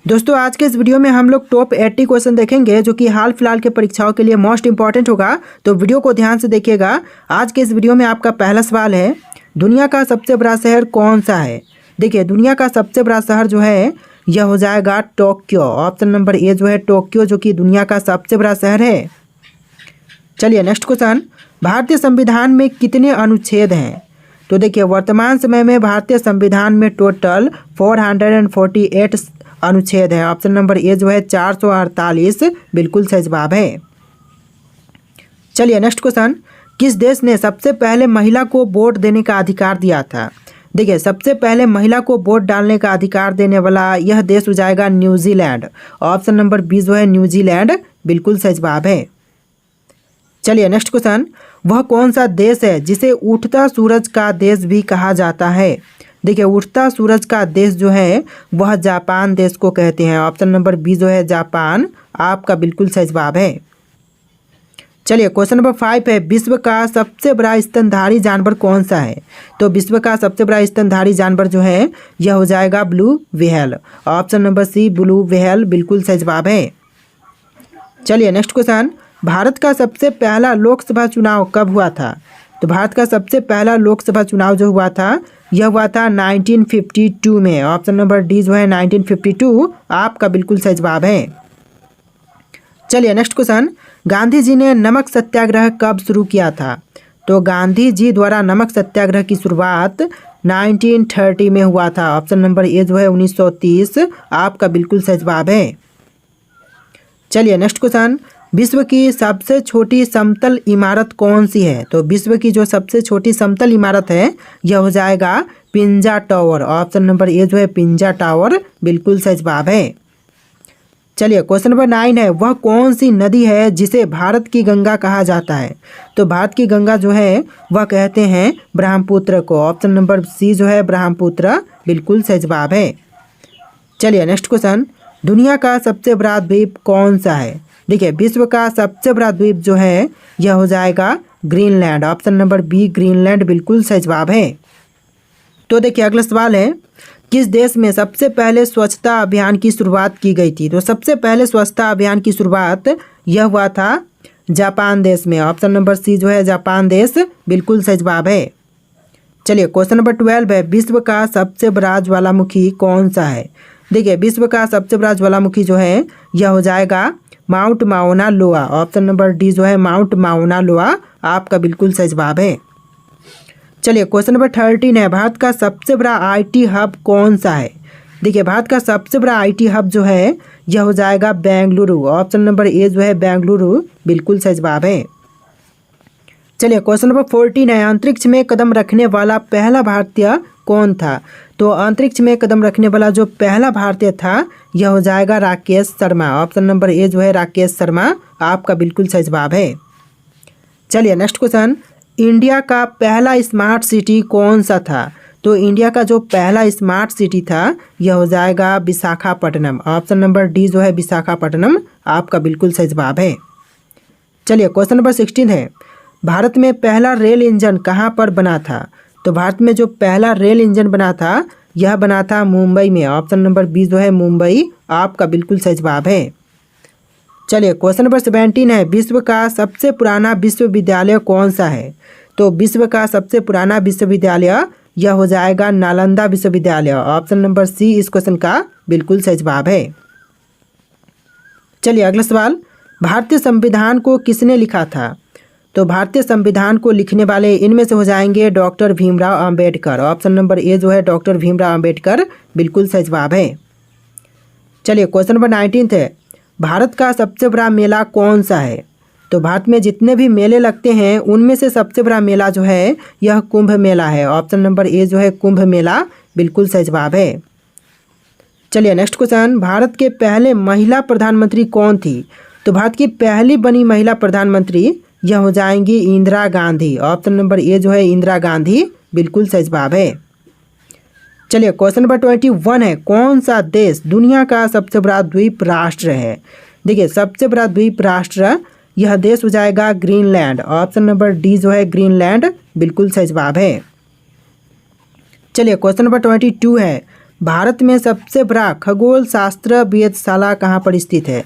दोस्तों आज के इस वीडियो में हम लोग टॉप 80 क्वेश्चन देखेंगे जो कि हाल फिलहाल के परीक्षाओं के लिए मोस्ट इंपॉर्टेंट होगा। तो वीडियो को ध्यान से देखिएगा। आज के इस वीडियो में आपका पहला सवाल है, दुनिया का सबसे बड़ा शहर कौन सा है। देखिए दुनिया का सबसे बड़ा शहर जो है यह हो जाएगा टोक्यो। ऑप्शन नंबर ए जो है टोक्यो, जो कि दुनिया का सबसे बड़ा शहर है। चलिए नेक्स्ट क्वेश्चन, भारतीय संविधान में कितने अनुच्छेद हैं। तो देखिए वर्तमान समय में भारतीय संविधान में टोटल 448 अनुच्छेद है। ऑप्शन नंबर ए जो है 448 बिल्कुल सही जवाब है। चलिए नेक्स्ट क्वेश्चन, किस देश ने सबसे पहले महिला को वोट देने का अधिकार दिया था। देखिए सबसे पहले महिला को वोट डालने का अधिकार देने वाला यह देश हो जाएगा न्यूजीलैंड। ऑप्शन नंबर बी जो है न्यूजीलैंड बिल्कुल सही जवाब है। चलिए नेक्स्ट क्वेश्चन, वह कौन सा देश है जिसे उठता सूरज का देश भी कहा जाता है। देखिए उठता सूरज का देश जो है वह जापान देश को कहते हैं। ऑप्शन नंबर बी जो है जापान आपका बिल्कुल सही जवाब है। चलिए क्वेश्चन नंबर 5 है, विश्व का सबसे बड़ा स्तनधारी जानवर कौन सा है। तो विश्व का सबसे बड़ा स्तनधारी जानवर जो है यह हो जाएगा blue whale. Option number C blue whale बिल्कुल सही जवाब है। चलिए नेक्स्ट क्वेश्चन, भारत का सबसे पहला लोकसभा चुनाव कब हुआ था। तो भारत का सबसे पहला लोकसभा चुनाव जो हुआ था यह हुआ था 1952 में। ऑप्शन नंबर डी जो है 1952 आपका बिल्कुल सही जवाब है। चलिए नेक्स्ट क्वेश्चन, गांधी जी ने नमक सत्याग्रह कब शुरू किया था। तो गांधी जी द्वारा नमक सत्याग्रह की शुरुआत 1930 में हुआ था। ऑप्शन नंबर ए जो है 1930 आपका बिल्कुल सही जवाब है। चलिए नेक्स्ट क्वेश्चन, विश्व की सबसे छोटी समतल इमारत कौन सी है। तो विश्व की जो सबसे छोटी समतल इमारत है यह हो जाएगा पिंजा टावर। ऑप्शन नंबर ए जो है पिंजा टावर बिल्कुल सही जवाब है। चलिए क्वेश्चन नंबर 9 है, वह कौन सी नदी है जिसे भारत की गंगा कहा जाता है। तो भारत की गंगा जो है वह कहते हैं ब्रह्मपुत्र को। ऑप्शन नंबर सी जो है ब्रह्मपुत्र बिल्कुल सही जवाब है। चलिए नेक्स्ट क्वेश्चन, दुनिया का सबसे बड़ा द्वीप कौन सा है। देखिए विश्व का सबसे बड़ा द्वीप जो है यह हो जाएगा Greenland. Option number B Greenland बिल्कुल सही जवाब है। तो देखिए अगला सवाल है, किस देश में सबसे पहले स्वच्छता अभियान की शुरुआत की गई थी। तो सबसे पहले स्वच्छता अभियान की शुरुआत यह हुआ था जापान देश में। ऑप्शन नंबर सी जो है जापान देश बिल्कुल सही जवाब है। चलिए क्वेश्चन नंबर 12 है, विश्व का सबसे बड़ा ज्वालामुखी कौन सा है। देखिए विश्व का सबसे बड़ा ज्वालामुखी जो है यह हो जाएगा माउंट माउना लोआ। ऑप्शन नंबर डी जो है माउंट माउना लोआ आपका बिल्कुल सही जवाब है। चलिए क्वेश्चन नंबर 13 है, भारत का सबसे बड़ा आईटी हब कौन सा है। देखिए भारत का सबसे बड़ा आईटी हब जो है यह हो जाएगा बेंगलुरु। ऑप्शन नंबर ए जो है बेंगलुरु बिल्कुल सही जवाब है। चलिए क्वेश्चन नंबर 14 है, अंतरिक्ष में कदम रखने वाला पहला भारतीय कौन था। तो अंतरिक्ष में कदम रखने वाला जो पहला भारतीय था यह हो जाएगा Rakesh Sharma. Option number A जो है राकेश शर्मा आपका बिल्कुल सही जवाब है। चलिए नेक्स्ट क्वेश्चन, इंडिया का पहला स्मार्ट सिटी कौन सा था। तो इंडिया का जो पहला स्मार्ट सिटी था यह हो जाएगा विशाखापट्टनम। ऑप्शन नंबर डी जो है विशाखापट्टनम आपका बिल्कुल सही जवाब है। चलिए क्वेश्चन नंबर 16 है, भारत में पहला रेल इंजन कहाँ पर बना था। तो भारत में जो पहला रेल इंजन बना था यह बना था मुंबई में। ऑप्शन नंबर बी जो है मुंबई आपका बिल्कुल सही जवाब है। चलिए क्वेश्चन नंबर 17 है, विश्व का सबसे पुराना विश्वविद्यालय कौन सा है। तो विश्व का सबसे पुराना विश्वविद्यालय यह हो जाएगा नालंदा विश्वविद्यालय। ऑप्शन नंबर सी इस क्वेश्चन का बिल्कुल सही जवाब है। चलिए अगला सवाल, भारतीय संविधान को किसने लिखा था। तो भारतीय संविधान को लिखने वाले इनमें से हो जाएंगे doctor Bhimrao Ambedkar. Option number A जो है डॉक्टर भीमराव अंबेडकर बिल्कुल सही जवाब है। चलिए क्वेश्चन नंबर 19 है, भारत का सबसे बड़ा मेला कौन सा है। तो भारत में जितने भी मेले लगते हैं उनमें से सबसे बड़ा मेला जो है यह कुंभ मेला है। ऑप्शन नंबर ए जो है कुंभ मेला बिल्कुल सही जवाब है। चलिए नेक्स्ट क्वेश्चन, भारत के पहले महिला प्रधानमंत्री कौन थी। तो भारत की पहली बनी महिला प्रधानमंत्री यह हो जाएंगी Indira Gandhi. Option number A जो है इंदिरा गांधी बिल्कुल सही जवाब है। चलिए क्वेश्चन नंबर 21 है, कौन सा देश दुनिया का सबसे बड़ा द्वीप राष्ट्र है। देखिए सबसे बड़ा द्वीप राष्ट्र यह देश हो जाएगा ग्रीनलैंड। ऑप्शन नंबर डी जो है ग्रीनलैंड बिल्कुल सही जवाब है। चलिए क्वेश्चन नंबर 22 है, भारत में सबसे बड़ा खगोल शास्त्र वेधशाला कहाँ पर स्थित है?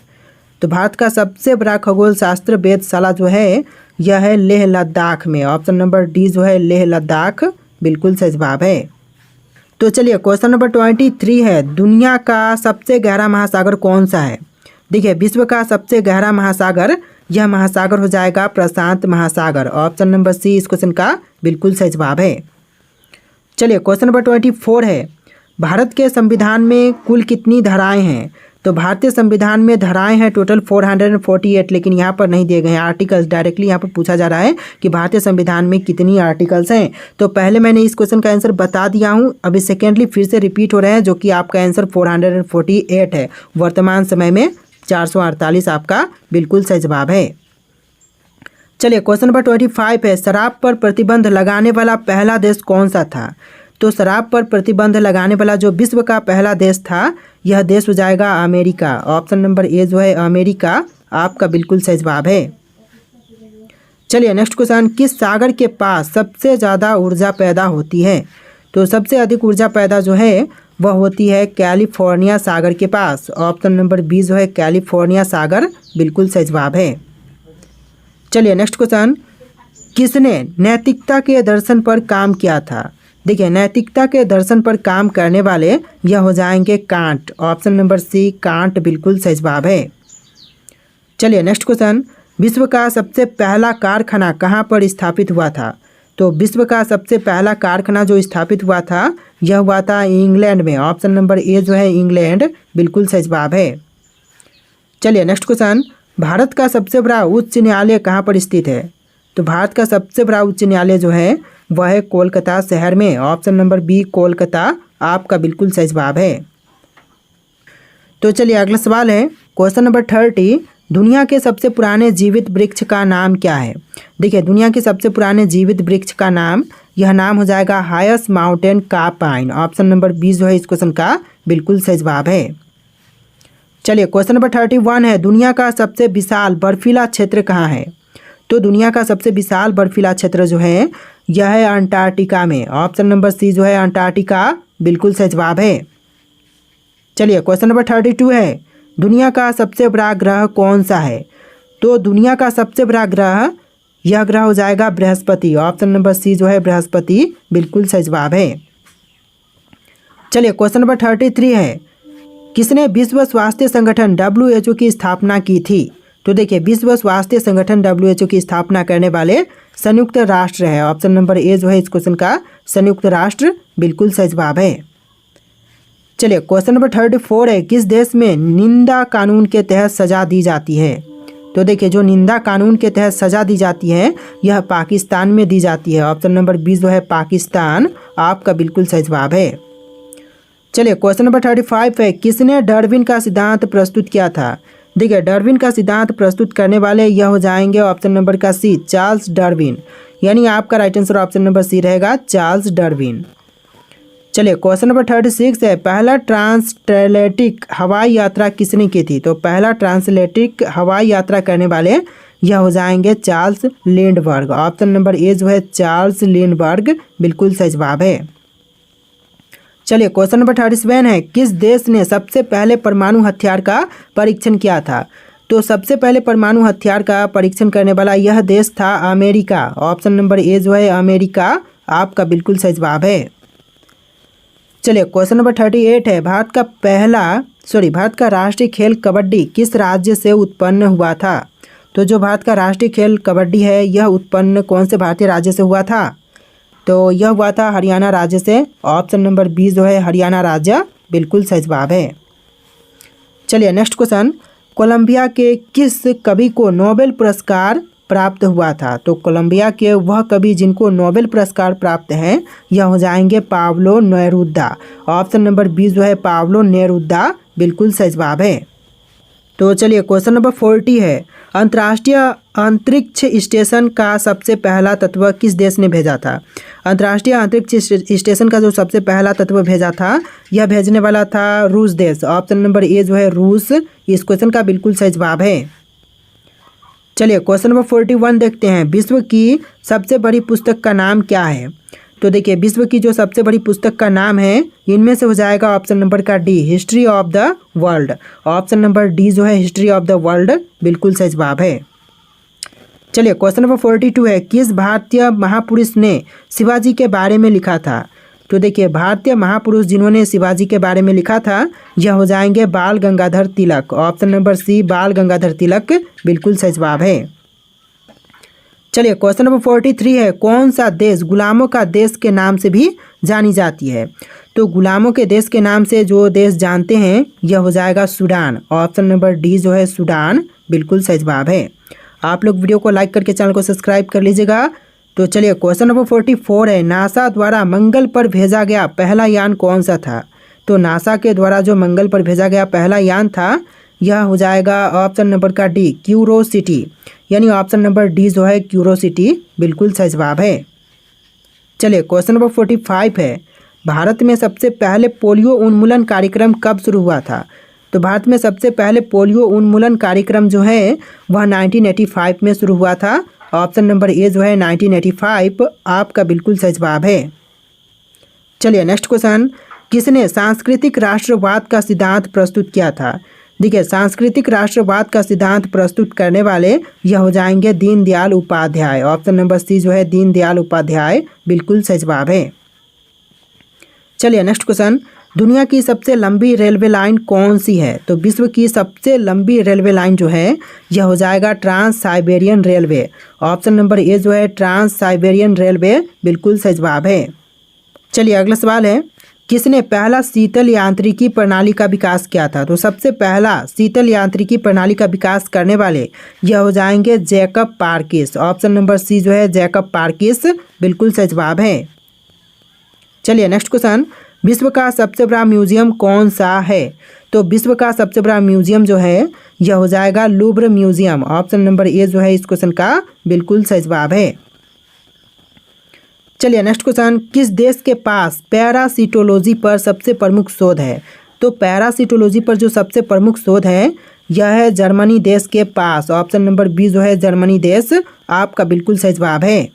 तो भारत का सबसे बड़ा खगोल शास्त्र वेधशाला जो है यह है लेह लद्दाख में। ऑप्शन नंबर डी जो है लेह लद्दाख बिल्कुल सही जवाब है। तो चलिए क्वेश्चन नंबर 23 है, दुनिया का सबसे गहरा महासागर कौन सा है? देखिए विश्व का सबसे गहरा महासागर, यह महासागर हो जाएगा प्रशांत महासागर। ऑप्शन नंबर सी इस क्वेश्चन का बिल्कुल सही जवाब है। चलिए क्वेश्चन नंबर 24 है, भारत के संविधान में कुल कितनी धाराएं हैं? तो भारतीय संविधान में धाराएं हैं टोटल 448, लेकिन यहाँ पर नहीं दिए गए हैं आर्टिकल्स। डायरेक्टली यहाँ पर पूछा जा रहा है कि भारतीय संविधान में कितनी आर्टिकल्स हैं। तो पहले मैंने इस क्वेश्चन का आंसर बता दिया हूँ, अभी सेकेंडली फिर से रिपीट हो रहे हैं, जो कि आपका आंसर 448 है। वर्तमान समय में 448 आपका बिल्कुल सही जवाब है। चलिए क्वेश्चन नंबर 25 है, शराब पर प्रतिबंध लगाने वाला पहला देश कौन सा था? तो शराब पर प्रतिबंध लगाने वाला जो विश्व का पहला देश था, यह देश हो जाएगा अमेरिका। ऑप्शन नंबर ए जो है अमेरिका आपका बिल्कुल सही जवाब है। चलिए नेक्स्ट क्वेश्चन, किस सागर के पास सबसे ज़्यादा ऊर्जा पैदा होती है? तो सबसे अधिक ऊर्जा पैदा जो है वह होती है कैलिफोर्निया सागर के पास। ऑप्शन नंबर बी जो है कैलिफोर्निया सागर बिल्कुल सही जवाब है। चलिए नेक्स्ट क्वेश्चन, किसने नैतिकता के दर्शन पर काम किया था? देखिए नैतिकता के दर्शन पर काम करने वाले यह हो जाएंगे Kant. Option number C Kant बिल्कुल सही जवाब है। चलिए नेक्स्ट क्वेश्चन, विश्व का सबसे पहला कारखाना कहाँ पर स्थापित हुआ था? तो विश्व का सबसे पहला कारखाना जो स्थापित हुआ था यह हुआ था इंग्लैंड में। ऑप्शन नंबर ए जो है इंग्लैंड बिल्कुल सही जवाब है। चलिए नेक्स्ट क्वेश्चन, भारत का सबसे बड़ा उच्च न्यायालय कहाँ पर स्थित है? तो भारत का सबसे बड़ा उच्च न्यायालय जो है वह है कोलकाता शहर में। ऑप्शन नंबर बी कोलकाता आपका बिल्कुल सही जवाब है। तो चलिए अगला सवाल है क्वेश्चन नंबर 30, दुनिया के सबसे पुराने जीवित वृक्ष का नाम क्या है? देखिए दुनिया के सबसे पुराने जीवित वृक्ष का नाम, यह नाम हो जाएगा हाईएस्ट माउंटेन का पाइन। ऑप्शन नंबर बी जो है इस क्वेश्चन का बिल्कुल सही जवाब है। चलिए क्वेश्चन नंबर 31 है, दुनिया का सबसे विशाल बर्फीला क्षेत्र कहाँ है? तो दुनिया का सबसे विशाल बर्फीला क्षेत्र जो है यह है अंटार्कटिका में। ऑप्शन नंबर सी जो है अंटार्कटिका बिल्कुल सही जवाब है। चलिए क्वेश्चन नंबर 32 है, दुनिया का सबसे बड़ा ग्रह कौन सा है? तो दुनिया का सबसे बड़ा ग्रह, यह ग्रह हो जाएगा बृहस्पति। ऑप्शन नंबर सी जो है बृहस्पति बिल्कुल सही जवाब है। चलिए क्वेश्चन नंबर 33 है, किसने विश्व स्वास्थ्य संगठन WHO की स्थापना की थी? तो देखिए विश्व स्वास्थ्य संगठन WHO की स्थापना करने वाले संयुक्त राष्ट्र है। ऑप्शन नंबर ए जो है इस क्वेश्चन का संयुक्त राष्ट्र बिल्कुल सही जवाब है। चलिए क्वेश्चन नंबर 34 है, किस देश में निंदा कानून के तहत सजा दी जाती है? तो देखिए जो निंदा कानून के तहत सजा दी जाती है यह पाकिस्तान में दी जाती है। ऑप्शन नंबर बी जो है पाकिस्तान आपका बिल्कुल सही जवाब है। चलिए क्वेश्चन नंबर 35 है, किसने डार्विन का सिद्धांत प्रस्तुत किया था? देखिए डार्विन का सिद्धांत प्रस्तुत करने वाले यह हो जाएंगे ऑप्शन नंबर का सी चार्ल्स डार्विन, यानी आपका right answer option number C रहेगा चार्ल्स डार्विन। चलिए क्वेश्चन नंबर 36 है, पहला ट्रांसएटलांटिक हवाई यात्रा किसने की थी? तो पहला ट्रांसएटलांटिक हवाई यात्रा करने वाले यह हो जाएंगे Charles Lindberg. Option number A जो है चार्ल्स लिंडबर्ग बिल्कुल सही जवाब है। चलिए क्वेश्चन नंबर 37 है, किस देश ने सबसे पहले परमाणु हथियार का परीक्षण किया था? तो सबसे पहले परमाणु हथियार का परीक्षण करने वाला यह देश था अमेरिका। ऑप्शन नंबर ए जो है अमेरिका आपका बिल्कुल सही जवाब है। चलिए क्वेश्चन नंबर 38 है, भारत का राष्ट्रीय खेल कबड्डी किस राज्य से उत्पन्न हुआ था? तो जो भारत का राष्ट्रीय खेल कबड्डी है यह उत्पन्न कौन से भारतीय राज्य से हुआ था? तो यह हुआ था हरियाणा राज्य से। ऑप्शन नंबर बी जो है हरियाणा राज्य बिल्कुल सही जवाब है। चलिए नेक्स्ट क्वेश्चन, कोलंबिया के किस कवि को नोबेल पुरस्कार प्राप्त हुआ था? तो कोलंबिया के वह कवि जिनको नोबेल पुरस्कार प्राप्त हैं यह हो जाएंगे Pablo Neruda. Option number B जो है पाब्लो नेरुदा बिल्कुल सही जवाब है। तो चलिए क्वेश्चन नंबर 40 है, अंतर्राष्ट्रीय अंतरिक्ष स्टेशन का सबसे पहला तत्व किस देश ने भेजा था? अंतर्राष्ट्रीय अंतरिक्ष स्टेशन का जो सबसे पहला तत्व भेजा था यह भेजने वाला था रूस देश। ऑप्शन नंबर ए जो है रूस इस क्वेश्चन का बिल्कुल सही जवाब है। चलिए क्वेश्चन नंबर 41 देखते हैं, विश्व की सबसे बड़ी पुस्तक का नाम क्या है? तो देखिए विश्व की जो सबसे बड़ी पुस्तक का नाम है, इनमें से हो जाएगा ऑप्शन नंबर का D, history of the world. Option number D जो है हिस्ट्री ऑफ द वर्ल्ड बिल्कुल सही जवाब है। चलिए क्वेश्चन नंबर 42 है, किस भारतीय महापुरुष ने शिवाजी के बारे में लिखा था? तो देखिए भारतीय महापुरुष जिन्होंने शिवाजी के बारे में लिखा था यह हो जाएंगे बाल गंगाधर तिलक। ऑप्शन नंबर सी बाल गंगाधर तिलक बिल्कुल सही जवाब है। चलिए क्वेश्चन नंबर 43 है, कौन सा देश गुलामों का देश के नाम से भी जानी जाती है? तो गुलामों के देश के नाम से जो देश जानते हैं यह हो जाएगा सूडान। ऑप्शन नंबर डी जो है सूडान बिल्कुल सही जवाब है। आप लोग वीडियो को लाइक करके चैनल को सब्सक्राइब कर लीजिएगा। तो चलिए क्वेश्चन नंबर 44 है, नासा द्वारा मंगल पर भेजा गया पहला यान कौन सा था? तो नासा के द्वारा जो मंगल पर भेजा गया पहला यान था यह हो जाएगा ऑप्शन नंबर का डी, क्यूरोसिटी, यानी ऑप्शन नंबर डी जो है क्यूरोसिटी बिल्कुल सही जवाब है। चलिए क्वेश्चन नंबर 45 है, भारत में सबसे पहले पोलियो उन्मूलन कार्यक्रम कब शुरू हुआ था? तो भारत में सबसे पहले पोलियो उन्मूलन कार्यक्रम जो है वह 1985 में शुरू हुआ था। ऑप्शन नंबर ए जो है 1985 आपका बिल्कुल सही जवाब है। चलिए नेक्स्ट क्वेश्चन, किसने सांस्कृतिक राष्ट्रवाद का सिद्धांत प्रस्तुत किया था? देखिए सांस्कृतिक राष्ट्रवाद का सिद्धांत प्रस्तुत करने वाले यह हो जाएंगे Deendayal Upadhyay. Option number C जो है दीनदयाल उपाध्याय बिल्कुल सही जवाब है। चलिए नेक्स्ट क्वेश्चन, दुनिया की सबसे लंबी रेलवे लाइन कौन सी है? तो विश्व की सबसे लंबी रेलवे लाइन जो है यह हो जाएगा Trans Siberian Railway. Option number A जो है ट्रांस साइबेरियन रेलवे बिल्कुल सही जवाब है। चलिए अगला सवाल है, किसने पहला शीतल यांत्रिकी प्रणाली का विकास किया था? तो सबसे पहला शीतल यांत्रिकी प्रणाली का विकास करने वाले यह हो जाएंगे जैकब पार्किस। ऑप्शन नंबर सी जो है जैकब पार्किस बिल्कुल सही जवाब है। चलिए नेक्स्ट क्वेश्चन, विश्व का सबसे बड़ा म्यूजियम कौन सा है? तो विश्व का सबसे बड़ा म्यूजियम जो है यह हो जाएगा Louvre museum. Option number A जो है इस क्वेश्चन का बिल्कुल सही जवाब है। चलिए नेक्स्ट क्वेश्चन, किस देश के पास पैरासिटोलॉजी पर सबसे प्रमुख शोध है? तो पैरासिटोलॉजी पर जो सबसे प्रमुख शोध है यह है जर्मनी देश के पास। ऑप्शन नंबर बी जो है जर्मनी देश आपका बिल्कुल सही जवाब है।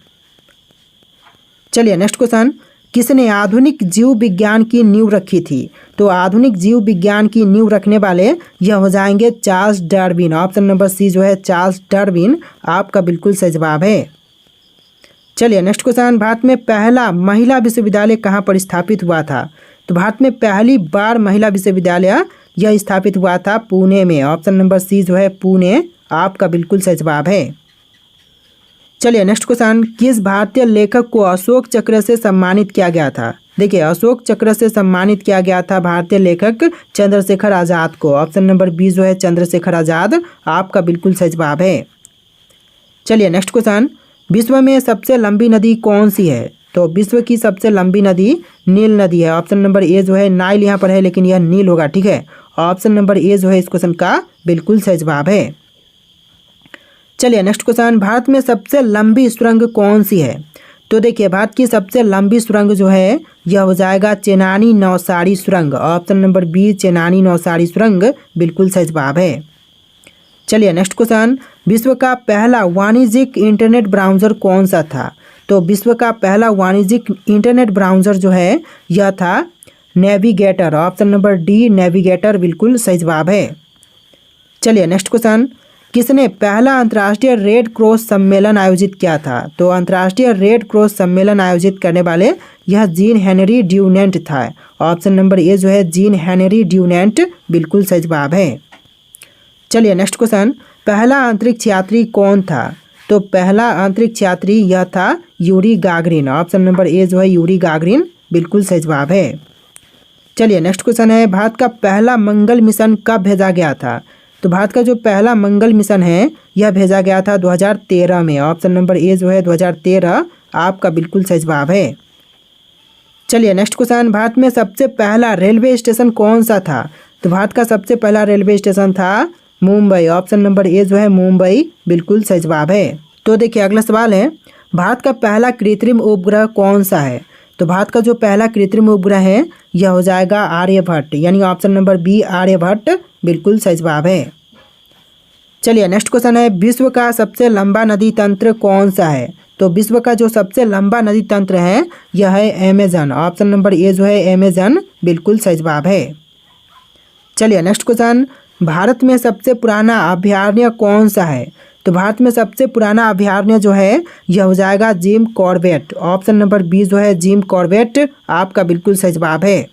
चलिए नेक्स्ट क्वेश्चन, किसने आधुनिक जीव विज्ञान की नींव रखी थी? तो आधुनिक जीव विज्ञान की नींव रखने वाले यह हो जाएंगे Charles Darwin. Option number C जो है चार्ल्स डार्विन आपका बिल्कुल सही जवाब है। चलिए नेक्स्ट क्वेश्चन, भारत में पहला महिला विश्वविद्यालय कहाँ पर स्थापित हुआ था? तो भारत में पहली बार महिला विश्वविद्यालय यह स्थापित हुआ था पुणे में। ऑप्शन नंबर सी जो है पुणे आपका बिल्कुल सही जवाब है। चलिए नेक्स्ट क्वेश्चन, किस भारतीय लेखक को अशोक चक्र से सम्मानित किया गया था? देखिए अशोक चक्र से सम्मानित किया गया था भारतीय लेखक चंद्रशेखर आज़ाद को। ऑप्शन नंबर बी जो है चंद्रशेखर आज़ाद आपका बिल्कुल सही जवाब है। चलिए नेक्स्ट क्वेश्चन, विश्व में सबसे लंबी नदी कौन सी है? तो विश्व की सबसे लंबी नदी नील नदी है। ऑप्शन नंबर ए जो है नाइल यहाँ पर है लेकिन यह नील होगा, ठीक है। ऑप्शन नंबर ए जो है इस क्वेश्चन का बिल्कुल सही जवाब है। चलिए नेक्स्ट क्वेश्चन, भारत में सबसे लंबी सुरंग कौन सी है? तो देखिए भारत की सबसे लंबी सुरंग जो है यह हो जाएगा चेनानी नौसारी सुरंग। Option number B Chenani Nashri सुरंग बिल्कुल सही जवाब है। चलिए नेक्स्ट क्वेश्चन, विश्व का पहला वाणिज्यिक इंटरनेट ब्राउज़र कौन सा था? तो विश्व का पहला वाणिज्यिक इंटरनेट ब्राउज़र जो है यह था navigator. Option number D navigator बिल्कुल सही जवाब है। चलिए नेक्स्ट क्वेश्चन, किसने पहला अंतर्राष्ट्रीय रेड क्रॉस सम्मेलन आयोजित किया था? तो अंतर्राष्ट्रीय रेड क्रॉस सम्मेलन आयोजित करने वाले यह जीन हेनरी ड्यूनेंट था। ऑप्शन नंबर ए जो है जीन हेनरी ड्यूनेंट बिल्कुल सही जवाब है। चलिए नेक्स्ट क्वेश्चन, पहला अंतरिक्ष यात्री कौन था? तो पहला अंतरिक्ष यात्री यह था Yuri Gagarin. Option number A जो है यूरी गागरिन बिल्कुल सही जवाब है। चलिए नेक्स्ट क्वेश्चन है, भारत का पहला मंगल मिशन कब भेजा गया था? तो भारत का जो पहला मंगल मिशन है यह भेजा गया था 2013 में। ऑप्शन नंबर ए जो है 2013 आपका बिल्कुल सही जवाब है। चलिए नेक्स्ट क्वेश्चन, भारत में सबसे पहला रेलवे स्टेशन कौन सा था? तो भारत का सबसे पहला रेलवे स्टेशन था मुंबई। ऑप्शन नंबर ए जो है मुंबई बिल्कुल सही जवाब है। तो देखिए अगला सवाल है, भारत का पहला कृत्रिम उपग्रह कौन सा है? तो भारत का जो पहला कृत्रिम उपग्रह है यह हो जाएगा आर्यभट्ट, यानी ऑप्शन नंबर बी आर्यभट्ट बिल्कुल सही जवाब है। चलिए नेक्स्ट क्वेश्चन है, विश्व का सबसे लंबा नदी तंत्र कौन सा है? तो विश्व का जो सबसे लंबा नदी तंत्र है यह है अमेजन। ऑप्शन नंबर ए जो है अमेजन बिल्कुल सही जवाब है। चलिए नेक्स्ट क्वेश्चन, भारत में सबसे पुराना अभयारण्य कौन सा है? तो भारत में सबसे पुराना अभयारण्य जो है यह हो जाएगा Jim Corbett. Option number B जो है जिम कॉर्बेट आपका बिल्कुल सही जवाब है।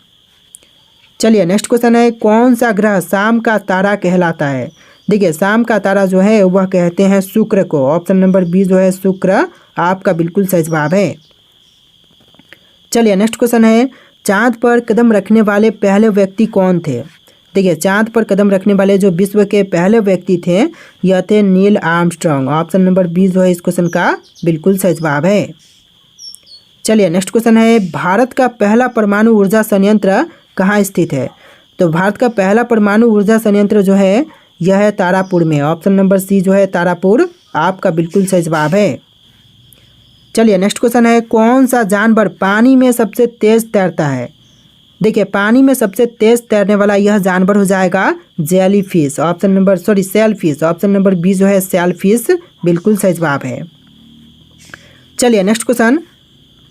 चलिए नेक्स्ट क्वेश्चन है, कौन सा ग्रह शाम का तारा कहलाता है? देखिए शाम का तारा जो है वह कहते हैं शुक्र को। ऑप्शन नंबर बी जो है शुक्र आपका बिल्कुल सही जवाब है। चलिए नेक्स्ट क्वेश्चन है, चांद पर कदम रखने वाले पहले व्यक्ति कौन थे? देखिए चांद पर कदम रखने वाले जो विश्व के पहले व्यक्ति थे यह थे Neil Armstrong. Option number B जो है इस क्वेश्चन का बिल्कुल सही जवाब है। चलिए नेक्स्ट क्वेश्चन है, भारत का पहला परमाणु ऊर्जा संयंत्र कहाँ स्थित है? तो भारत का पहला परमाणु ऊर्जा संयंत्र जो है यह है तारापुर में। ऑप्शन नंबर सी जो है तारापुर आपका बिल्कुल सही जवाब है। चलिए नेक्स्ट क्वेश्चन है, कौन सा जानवर पानी में सबसे तेज तैरता है? देखिए पानी में सबसे तेज तैरने वाला यह जानवर हो जाएगा jellyfish. Sailfish. Option number B जो है सेलफिश बिल्कुल सही जवाब है। चलिए नेक्स्ट क्वेश्चन,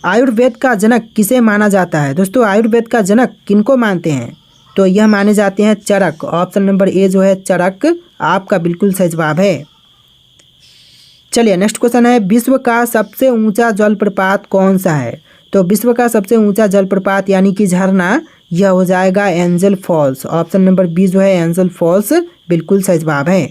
आयुर्वेद का जनक किसे माना जाता है? दोस्तों आयुर्वेद का जनक किनको मानते हैं? तो यह माने जाते हैं चरक। ऑप्शन नंबर ए जो है चरक आपका बिल्कुल सही जवाब है। चलिए नेक्स्ट क्वेश्चन है, विश्व का सबसे ऊंचा जलप्रपात कौन सा है? तो विश्व का सबसे ऊंचा जलप्रपात यानी कि झरना यह हो जाएगा Angel Falls. Option number B जो है एंजल फॉल्स बिल्कुल सही जवाब है।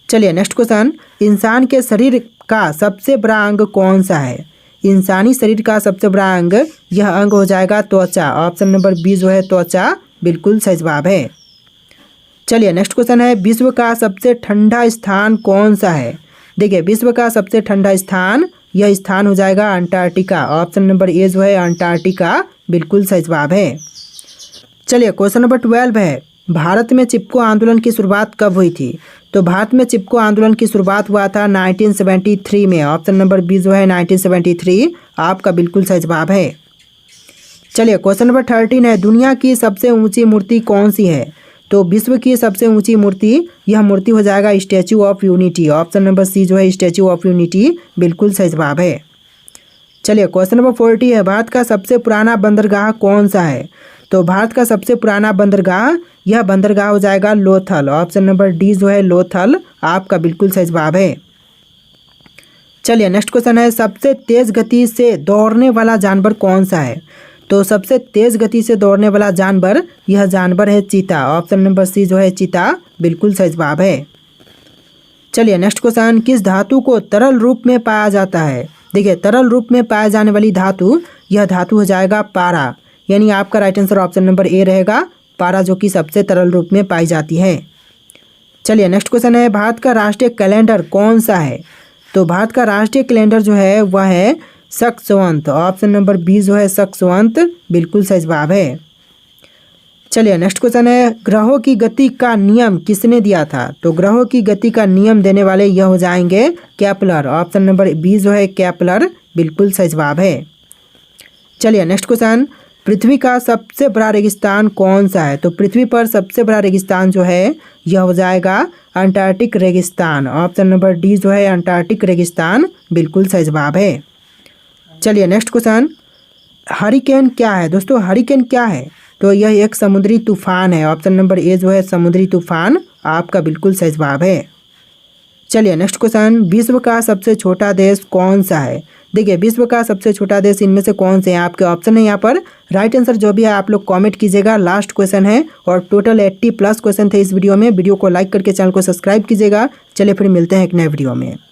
चलिए नेक्स्ट क्वेश्चन, इंसान के शरीर का सबसे बड़ा अंग कौन सा है? इंसानी शरीर का सबसे बड़ा अंग यह अंग हो जाएगा त्वचा। ऑप्शन नंबर बी जो है त्वचा बिल्कुल सही जवाब है। चलिए नेक्स्ट क्वेश्चन है, विश्व का सबसे ठंडा स्थान कौन सा है? देखिए विश्व का सबसे ठंडा स्थान यह स्थान हो जाएगा अंटार्कटिका। ऑप्शन नंबर ए जो है अंटार्कटिका बिल्कुल सही जवाब है। चलिए क्वेश्चन नंबर 12 है, भारत में चिपको आंदोलन की शुरुआत कब हुई थी? तो भारत में चिपको आंदोलन की शुरुआत हुआ था 1973 में। ऑप्शन नंबर बी जो है 1973 आपका बिल्कुल सही जवाब है। चलिए क्वेश्चन नंबर 13 है, दुनिया की सबसे ऊंची मूर्ति कौन सी है? तो विश्व की सबसे ऊंची मूर्ति यह मूर्ति हो जाएगा Statue of Unity. Option number C जो है स्टैचू ऑफ यूनिटी बिल्कुल सही जवाब है। चलिए क्वेश्चन नंबर 40 है, भारत का सबसे पुराना बंदरगाह कौन सा है? तो भारत का सबसे पुराना बंदरगाह यह बंदरगाह हो जाएगा लोथल। ऑप्शन नंबर डी जो है लोथल आपका बिल्कुल सही जवाब है। चलिए नेक्स्ट क्वेश्चन है, सबसे तेज गति से दौड़ने वाला जानवर कौन सा है? तो सबसे तेज गति से दौड़ने वाला जानवर यह जानवर है चीता। ऑप्शन नंबर सी जो है चीता बिल्कुल सही जवाब है। चलिए नेक्स्ट क्वेश्चन, किस धातु को तरल रूप में पाया जाता है? देखिए तरल रूप में पाए जाने वाली धातु यह धातु हो जाएगा पारा, यानी आपका राइट आंसर ऑप्शन नंबर ए रहेगा पारा, जो कि सबसे तरल रूप में पाई जाती है। चलिए नेक्स्ट क्वेश्चन है, भारत का राष्ट्रीय कैलेंडर कौन सा है? तो भारत का राष्ट्रीय कैलेंडर जो है वह है सक्सवंत। ऑप्शन नंबर बी जो है सक्सवंत बिल्कुल सही जवाब है। चलिए नेक्स्ट क्वेश्चन है, ग्रहों की गति का नियम किसने दिया था? तो ग्रहों की गति का नियम देने वाले यह हो जाएंगे केपलर। ऑप्शन नंबर बी जो है केपलर बिल्कुल सही जवाब है। चलिए नेक्स्ट क्वेश्चन, पृथ्वी का सबसे बड़ा रेगिस्तान कौन सा है? तो पृथ्वी पर सबसे बड़ा रेगिस्तान जो है यह हो जाएगा अंटार्कटिक रेगिस्तान। ऑप्शन नंबर डी जो है अंटार्कटिक रेगिस्तान बिल्कुल सही जवाब है। चलिए नेक्स्ट क्वेश्चन, हरिकेन क्या है? दोस्तों हरिकेन क्या है? तो यह एक समुद्री तूफान है। ऑप्शन नंबर ए जो है समुद्री तूफान आपका बिल्कुल सही जवाब है। चलिए नेक्स्ट क्वेश्चन, विश्व का सबसे छोटा देश कौन सा है? देखिए विश्व का सबसे छोटा देश इनमें से कौन से हैं? आपके ऑप्शन है यहाँ पर, राइट आंसर जो भी है आप लोग कमेंट कीजिएगा। लास्ट क्वेश्चन है और टोटल 80+ क्वेश्चन थे इस वीडियो में। वीडियो को लाइक करके चैनल को सब्सक्राइब कीजिएगा। चलिए फिर मिलते हैं एक नए वीडियो में।